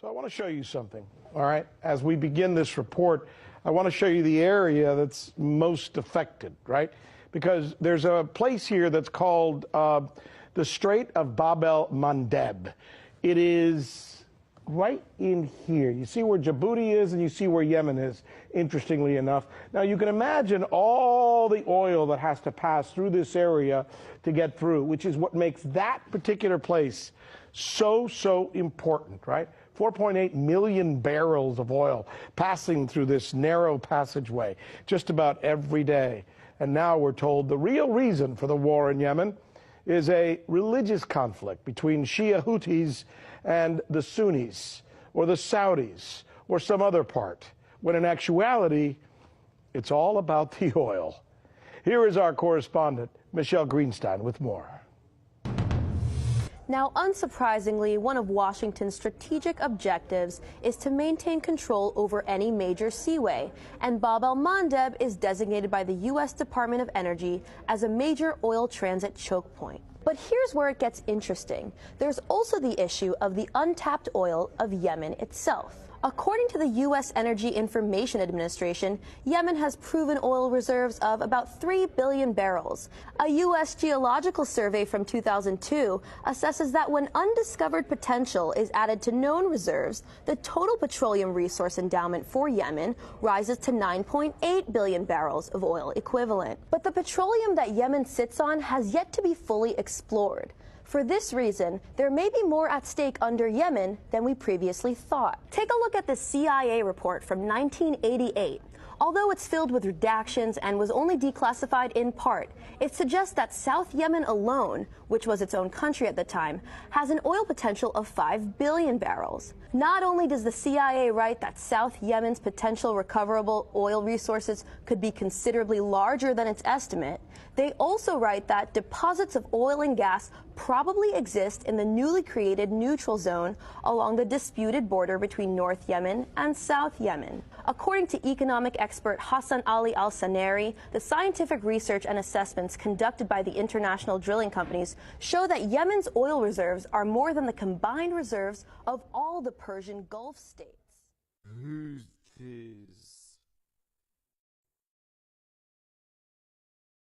So I want to show you something, all right? As we begin this report, I want to show you the area that's most affected, right? Because there's a place here that's called the Strait of Bab el-Mandeb. It is right in here. You see where Djibouti is and you see where Yemen is, interestingly enough. Now you can imagine all the oil that has to pass through this area to get through, which is what makes that particular place so important, right? 4.8 million barrels of oil passing through this narrow passageway just about every day. And now we're told the real reason for the war in Yemen is a religious conflict between Shia Houthis and the Sunnis, or the Saudis, or some other part, when in actuality, it's all about the oil. Here is our correspondent, Michelle Greenstein, with more. Now, unsurprisingly, one of Washington's strategic objectives is to maintain control over any major seaway, and Bab el-Mandeb is designated by the U.S. Department of Energy as a major oil transit choke point. But here's where it gets interesting. There's also the issue of the untapped oil of Yemen itself. According to the U.S. Energy Information Administration, Yemen has proven oil reserves of about 3 billion barrels. A U.S. geological survey from 2002 assesses that when undiscovered potential is added to known reserves, the total petroleum resource endowment for Yemen rises to 9.8 billion barrels of oil equivalent. But the petroleum that Yemen sits on has yet to be fully explored. For this reason, there may be more at stake under Yemen than we previously thought. Take a look at the CIA report from 1988. Although it's filled with redactions and was only declassified in part, it suggests that South Yemen alone, which was its own country at the time, has an oil potential of 5 billion barrels. Not only does the CIA write that South Yemen's potential recoverable oil resources could be considerably larger than its estimate, they also write that deposits of oil and gas probably exist in the newly created neutral zone along the disputed border between North Yemen and South Yemen. According to economic expert Hassan Ali al-Saneri, the scientific research and assessments conducted by the international drilling companies show that Yemen's oil reserves are more than the combined reserves of all the Persian Gulf states. Houthis.